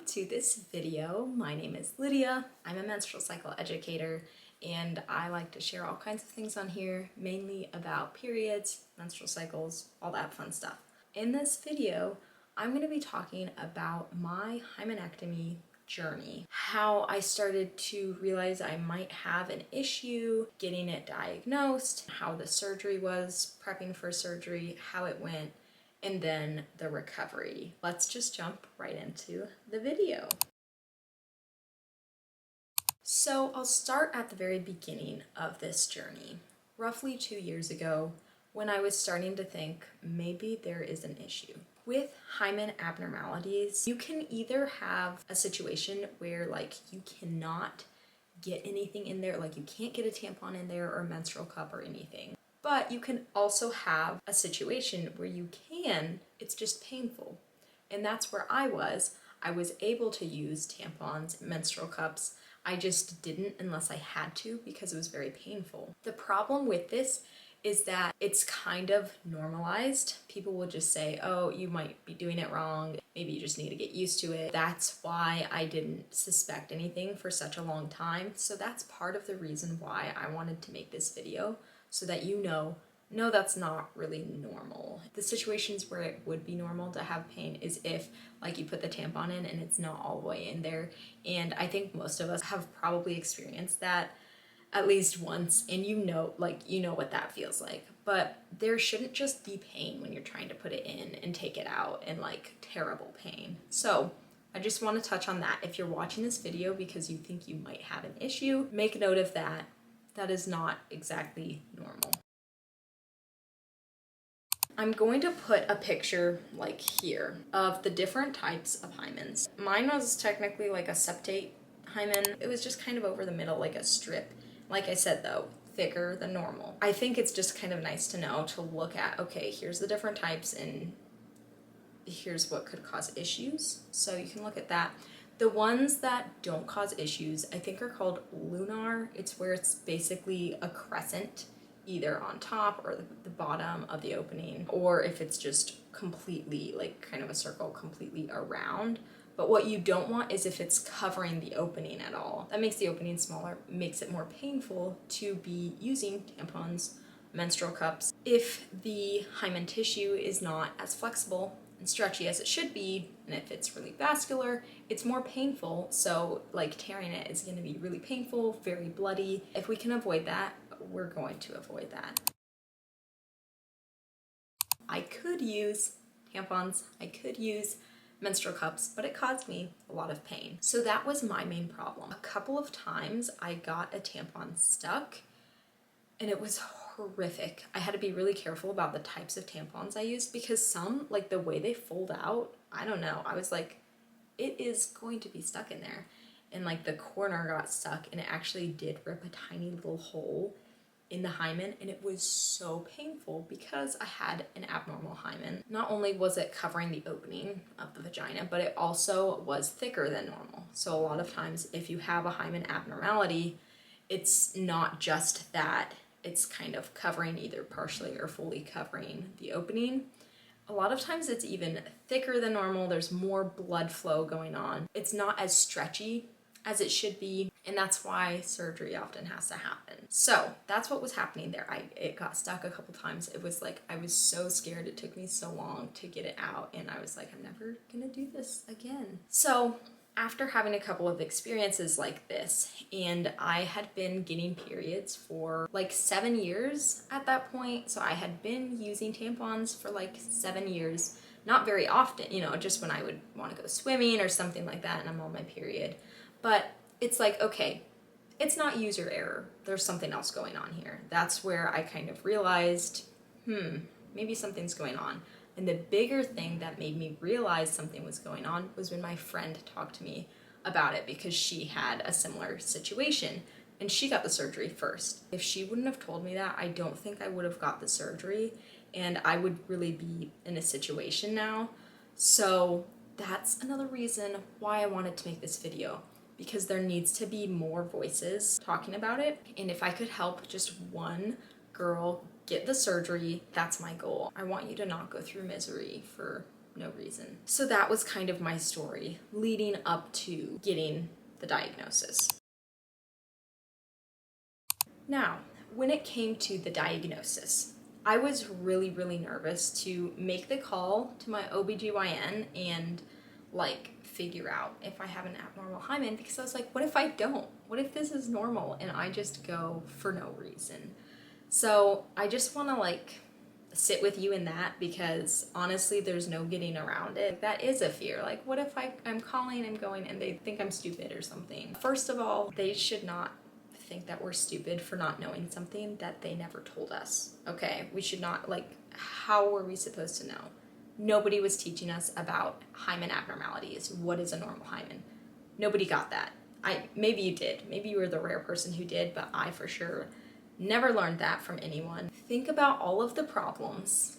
to this video. My name is Lydia. I'm a menstrual cycle educator and I like to share all kinds of things on here, mainly about periods, menstrual cycles, all that fun stuff. In this video, I'm going to be talking about my hymenectomy journey, how I started to realize I might have an issue getting it diagnosed, how the surgery was, prepping for surgery, how it went, and then the recovery. Let's just jump right into the video. So I'll start at the very beginning of this journey, roughly 2 years ago, when I was starting to think maybe there is an issue. With hymen abnormalities, you can either have a situation where you cannot get anything in there, you can't get a tampon in there or a menstrual cup or anything. But you can also have a situation where you can, it's just painful. And that's where I was. I was able to use tampons, menstrual cups. I just didn't unless I had to because it was very painful. The problem with this is that it's kind of normalized. People will just say, oh, you might be doing it wrong. Maybe you just need to get used to it. That's why I didn't suspect anything for such a long time. So that's part of the reason why I wanted to make this video, so that you know, no, that's not really normal. The situations where it would be normal to have pain is if you put the tampon in and it's not all the way in there. And I think most of us have probably experienced that at least once, and you know what that feels like. But there shouldn't just be pain when you're trying to put it in and take it out, and terrible pain. So I just want to touch on that. If you're watching this video because you think you might have an issue, make note of that. That is not exactly normal. I'm going to put a picture here of the different types of hymens. Mine was technically a septate hymen. It was just kind of over the middle, like a strip. Like I said though, thicker than normal. I think it's just kind of nice to know, to look at, okay, here's the different types and here's what could cause issues. So you can look at that. The ones that don't cause issues, I think, are called lunar. It's where it's basically a crescent, either on top or the bottom of the opening, or if it's just completely kind of a circle completely around. But what you don't want is if it's covering the opening at all. That makes the opening smaller, makes it more painful to be using tampons, menstrual cups. If the hymen tissue is not as flexible and stretchy as it should be, and if it's really vascular, it's more painful. So tearing it is going to be really painful, very bloody. If we can avoid that, we're going to avoid that. I could use tampons, I could use menstrual cups, but it caused me a lot of pain. So that was my main problem. A couple of times I got a tampon stuck and it was horrific. I had to be really careful about the types of tampons I used because some, the way they fold out, I don't know, I was like, it is going to be stuck in there. And the corner got stuck and it actually did rip a tiny little hole in the hymen, and it was so painful because I had an abnormal hymen. Not only was it covering the opening of the vagina, but it also was thicker than normal. So a lot of times if you have a hymen abnormality, it's not just that it's kind of covering, either partially or fully covering the opening. A lot of times it's even thicker than normal. There's more blood flow going on. It's not as stretchy as it should be, and that's why surgery often has to happen. So that's what was happening there. It got stuck a couple times. It was I was so scared. It took me so long to get it out, and I was like, I'm never gonna do this again. So after having a couple of experiences like this, and I had been getting periods for 7 years at that point. So I had been using tampons for 7 years, not very often, just when I would want to go swimming or something like that and I'm on my period. But it's okay, it's not user error. There's something else going on here. That's where I kind of realized, maybe something's going on. And the bigger thing that made me realize something was going on was when my friend talked to me about it, because she had a similar situation and she got the surgery first. If she wouldn't have told me that, I don't think I would have got the surgery, and I would really be in a situation now. So that's another reason why I wanted to make this video, because there needs to be more voices talking about it. And if I could help just one girl get the surgery, that's my goal. I want you to not go through misery for no reason. So that was kind of my story leading up to getting the diagnosis. Now, when it came to the diagnosis, I was really, really nervous to make the call to my OBGYN and like figure out if I have an abnormal hymen, because I was like, what if I don't? What if this is normal and I just go for no reason? So I just want to like sit with you in that, because honestly there's no getting around it. That is a fear. Like, what if I'm calling and going and they think I'm stupid or something? First of all, they should not think that we're stupid for not knowing something that they never told us. Okay, we should not, like, how were we supposed to know? Nobody was teaching us about hymen abnormalities. What is a normal hymen? Nobody got that. Maybe you did. Maybe you were the rare person who did, but I for sure never learned that from anyone. Think about all of the problems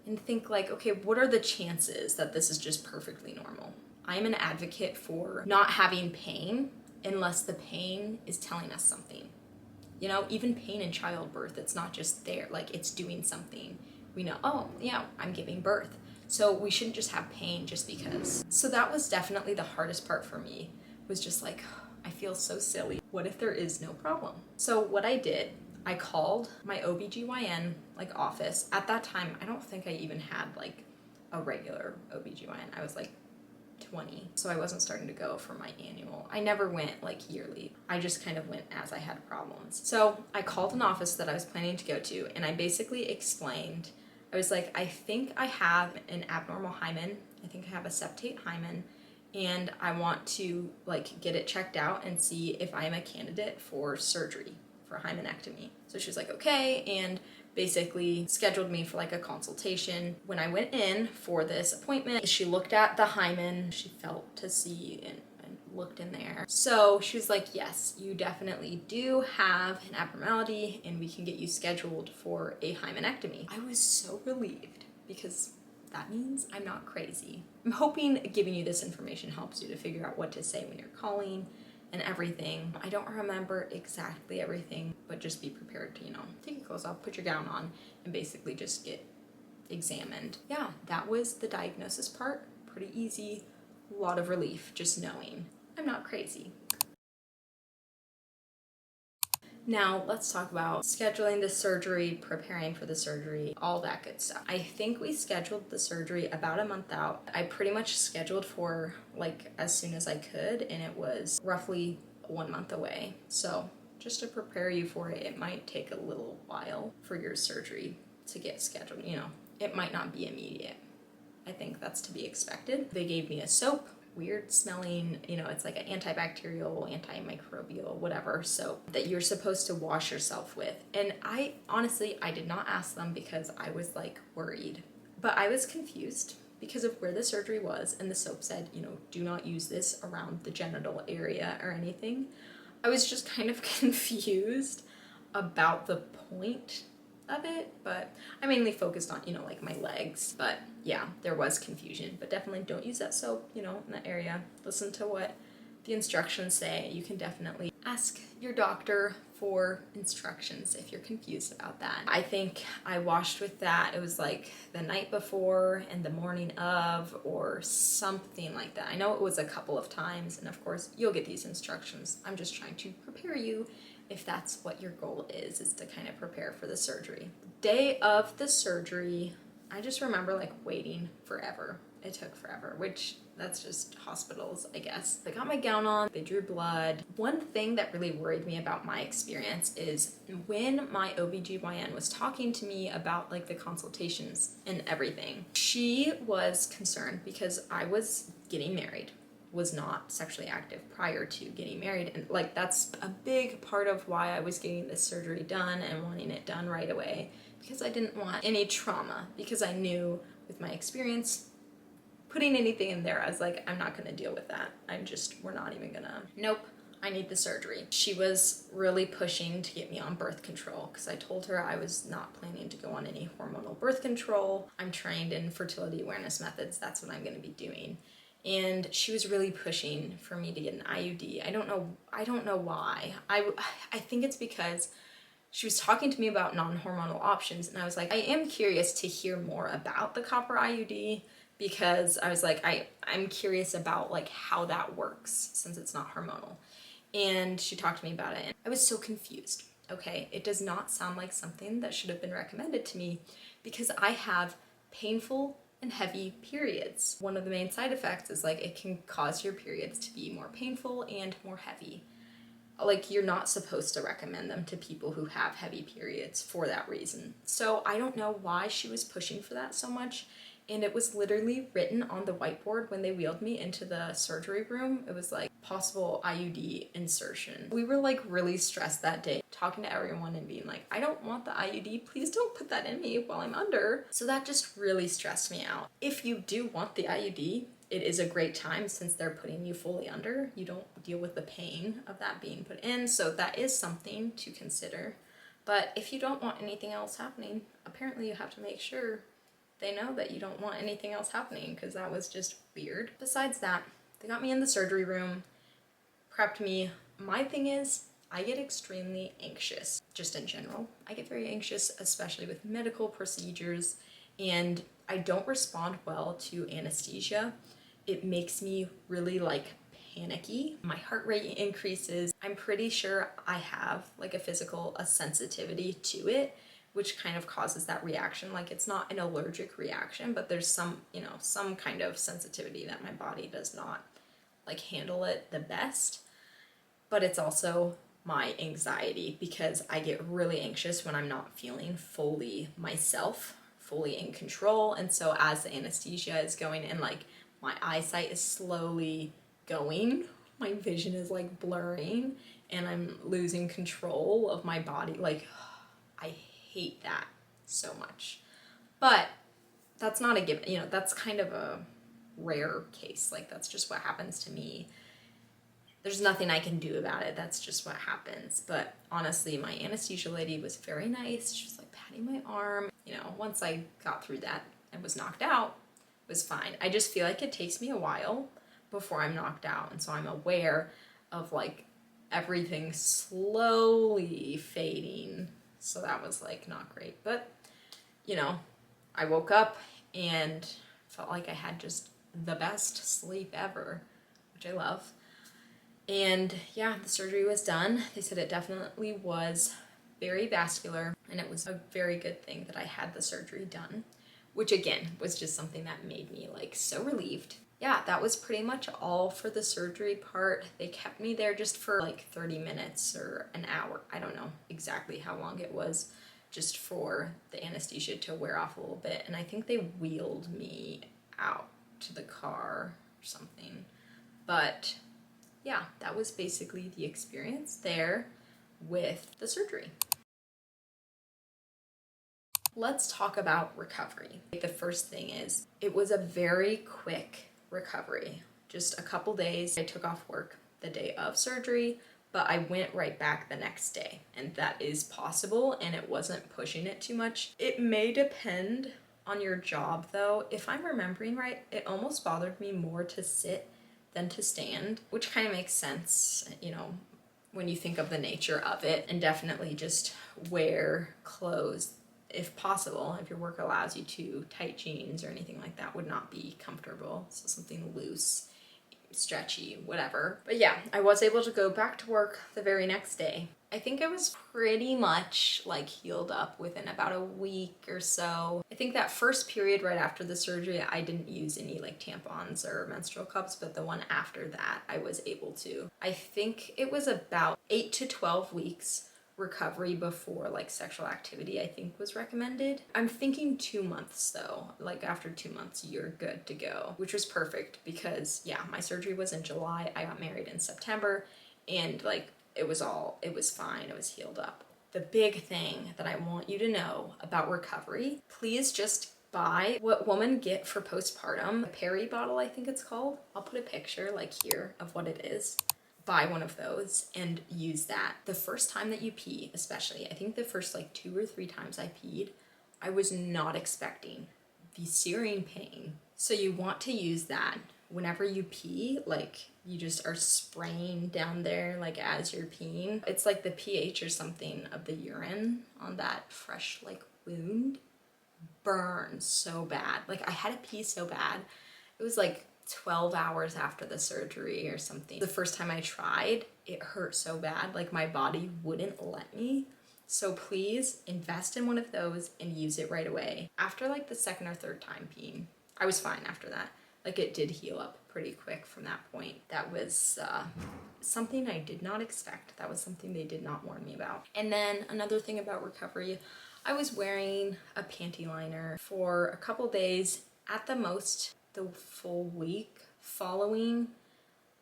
and think like, okay, what are the chances that this is just perfectly normal? I'm an advocate for not having pain unless the pain is telling us something. You know, even pain in childbirth, it's not just there, like it's doing something. We know, oh yeah, I'm giving birth. So we shouldn't just have pain just because. So that was definitely the hardest part for me, was just like, I feel so silly. What if there is no problem? So what I did, I called my OBGYN like office. At that time, I don't think I even had like a regular OBGYN. I was like 20, so I wasn't starting to go for my annual. I never went like yearly. I just kind of went as I had problems. So I called an office that I was planning to go to, and I basically explained, I was like, I think I have an abnormal hymen. I think I have a septate hymen, and I want to like get it checked out and see if I'm a candidate for surgery, for hymenectomy. So she was like, okay, and basically scheduled me for like a consultation. When I went in for this appointment, she looked at the hymen, she felt to see and looked in there. So she was like, yes, you definitely do have an abnormality and we can get you scheduled for a hymenectomy. I was so relieved, because that means I'm not crazy. I'm hoping giving you this information helps you to figure out what to say when you're calling and everything. I don't remember exactly everything, but just be prepared to, you know, take your clothes off, put your gown on, and basically just get examined. Yeah, that was the diagnosis part. Pretty easy, a lot of relief just knowing I'm not crazy. Now let's talk about scheduling the surgery, preparing for the surgery, all that good stuff. I think we scheduled the surgery about a month out. I pretty much scheduled for like as soon as I could, and it was roughly 1 month away. So just to prepare you for it, it might take a little while for your surgery to get scheduled. You know, it might not be immediate. I think that's to be expected. They gave me a soap, weird smelling, you know, it's like an antibacterial, antimicrobial, whatever soap that you're supposed to wash yourself with. And I honestly, I did not ask them because I was like worried, but I was confused because of where the surgery was, and the soap said, you know, do not use this around the genital area or anything. I was just kind of confused about the point of it, but I mainly focused on, you know, like my legs. But yeah, there was confusion, but definitely don't use that soap, you know, in that area. Listen to what the instructions say. You can definitely ask your doctor for instructions if you're confused about that. I think I washed with that. It was like the night before and the morning of, or something like that. I know it was a couple of times, and of course you'll get these instructions. I'm just trying to prepare you if that's what your goal is to kind of prepare for the surgery. Day of the surgery, I just remember like waiting forever. It took forever, which that's just hospitals, I guess. I got my gown on, they drew blood. One thing that really worried me about my experience is when my OBGYN was talking to me about like the consultations and everything, she was concerned because I was getting married, was not sexually active prior to getting married, and like that's a big part of why I was getting this surgery done and wanting it done right away, because I didn't want any trauma, because I knew with my experience putting anything in there, I was like, I'm not gonna deal with that. We're not even gonna, nope, I need the surgery. She was really pushing to get me on birth control, because I told her I was not planning to go on any hormonal birth control. I'm trained in fertility awareness methods, that's what I'm gonna be doing. And she was really pushing for me to get an IUD. I don't know why. I think it's because she was talking to me about non-hormonal options, and I was like, I am curious to hear more about the copper IUD, because I was like, I'm curious about like how that works since it's not hormonal. And she talked to me about it and I was so confused. Okay, it does not sound like something that should have been recommended to me because I have painful and heavy periods. One of the main side effects is like it can cause your periods to be more painful and more heavy. Like you're not supposed to recommend them to people who have heavy periods for that reason. So I don't know why she was pushing for that so much. And it was literally written on the whiteboard when they wheeled me into the surgery room. It was like possible IUD insertion. We were like really stressed that day, talking to everyone and being like, I don't want the IUD. Please don't put that in me while I'm under. So that just really stressed me out. If you do want the IUD, it is a great time since they're putting you fully under. You don't deal with the pain of that being put in. So that is something to consider. But if you don't want anything else happening, apparently you have to make sure they know that you don't want anything else happening, because that was just weird. Besides that, they got me in the surgery room, prepped me. My thing is, I get extremely anxious, just in general. I get very anxious, especially with medical procedures, and I don't respond well to anesthesia. It makes me really like panicky. My heart rate increases. I'm pretty sure I have like a sensitivity to it, which kind of causes that reaction. Like it's not an allergic reaction, but there's some, some kind of sensitivity that my body does not like handle it the best. But it's also my anxiety because I get really anxious when I'm not feeling fully myself, fully in control. And so as the anesthesia is going and like my eyesight is slowly going, my vision is like blurring and I'm losing control of my body. Like I hate that so much. But that's not a given, that's kind of a rare case. Like that's just what happens to me. There's nothing I can do about it. That's just what happens. But honestly, my anesthesia lady was very nice. She was like patting my arm. Once I got through that and was knocked out, it was fine. I just feel like it takes me a while before I'm knocked out. And so I'm aware of like everything slowly fading. So that was like not great. But, I woke up and felt like I had just the best sleep ever, which I love. And yeah, the surgery was done. They said it definitely was very vascular, and it was a very good thing that I had the surgery done, which again was just something that made me like so relieved. Yeah, that was pretty much all for the surgery part. They kept me there just for like 30 minutes or an hour. I don't know exactly how long it was, just for the anesthesia to wear off a little bit. And I think they wheeled me out to the car or something. But yeah, that was basically the experience there with the surgery. Let's talk about recovery. The first thing is, it was a very quick recovery. Just a couple days. I took off work the day of surgery, but I went right back the next day. And that is possible, and it wasn't pushing it too much. It may depend on your job though. If I'm remembering right, it almost bothered me more to sit than to stand, which kind of makes sense, when you think of the nature of it. And definitely just wear clothes if possible. If your work allows you to, tight jeans or anything like that would not be comfortable. So something loose, stretchy, whatever. But yeah, I was able to go back to work the very next day. I think I was pretty much like healed up within about a week or so. I think that first period right after the surgery, I didn't use any like tampons or menstrual cups, but the one after that, I was able to. I think it was about 8 to 12 weeks recovery before like sexual activity, I think was recommended. I'm thinking 2 months though. Like after 2 months, you're good to go, which was perfect because yeah, my surgery was in July. I got married in September, and like it was fine. It was healed up. The big thing that I want you to know about recovery, please just buy what women get for postpartum, a Peri bottle, I think it's called. I'll put a picture like here of what it is. Buy one of those and use that. The first time that you pee, especially, I think the first like 2 or 3 times I peed, I was not expecting the searing pain. So you want to use that whenever you pee, like you just are spraying down there like as you're peeing. It's like the pH or something of the urine on that fresh like wound burn so bad. Like I had to pee so bad. It was like 12 hours after the surgery or something. The first time I tried, it hurt so bad. Like my body wouldn't let me. So please invest in one of those and use it right away. After like the second or third time peeing, I was fine after that. Like it did heal up pretty quick from that point. That was something I did not expect. That was something they did not warn me about. And then another thing about recovery, I was wearing a panty liner for a couple days, at the most the full week following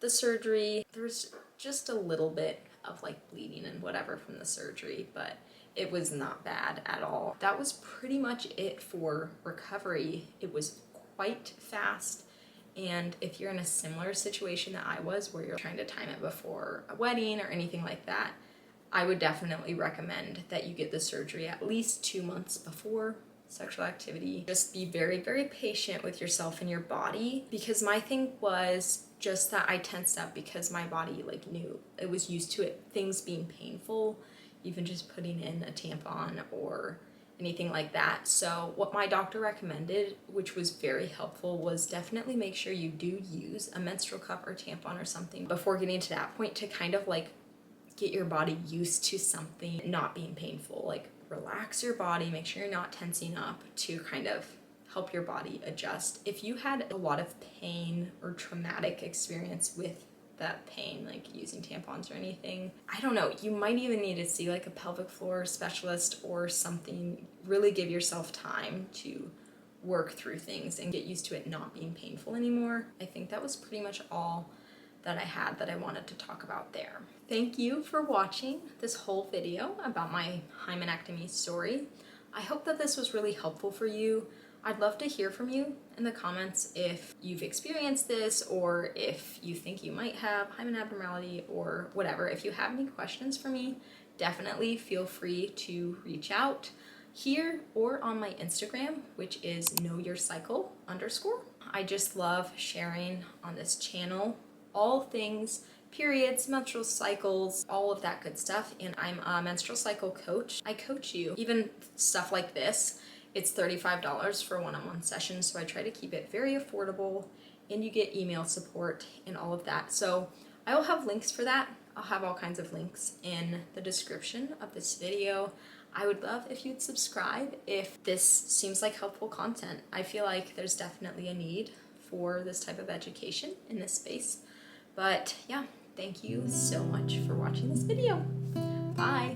the surgery. There was just a little bit of like bleeding and whatever from the surgery, but it was not bad at all. That was pretty much it for recovery. It was quite fast. And if you're in a similar situation that I was, where you're trying to time it before a wedding or anything like that, I would definitely recommend that you get the surgery at least 2 months before sexual activity. Just be very, very patient with yourself and your body, because my thing was just that I tensed up because my body like knew, it was used to it, things being painful, even just putting in a tampon or anything like that. So what my doctor recommended, which was very helpful, was definitely make sure you do use a menstrual cup or tampon or something before getting to that point, to kind of like get your body used to something not being painful. Like relax your body, make sure you're not tensing up, to kind of help your body adjust. If you had a lot of pain or traumatic experience with that pain, like using tampons or anything, I don't know, you might even need to see like a pelvic floor specialist or something. Really give yourself time to work through things and get used to it not being painful anymore. I think that was pretty much all that I had that I wanted to talk about there. Thank you for watching this whole video about my hymenectomy story. I hope that this was really helpful for you. I'd love to hear from you in the comments if you've experienced this, or if you think you might have hymen abnormality or whatever. If you have any questions for me, definitely feel free to reach out here or on my Instagram, which is knowyourcycle_. I just love sharing on this channel all things periods, menstrual cycles, all of that good stuff. And I'm a menstrual cycle coach. I coach you, even stuff like this. It's $35 for a one-on-one session, so I try to keep it very affordable, and you get email support and all of that. So I will have links for that. I'll have all kinds of links in the description of this video. I would love if you'd subscribe if this seems like helpful content. I feel like there's definitely a need for this type of education in this space. But yeah, thank you so much for watching this video. Bye.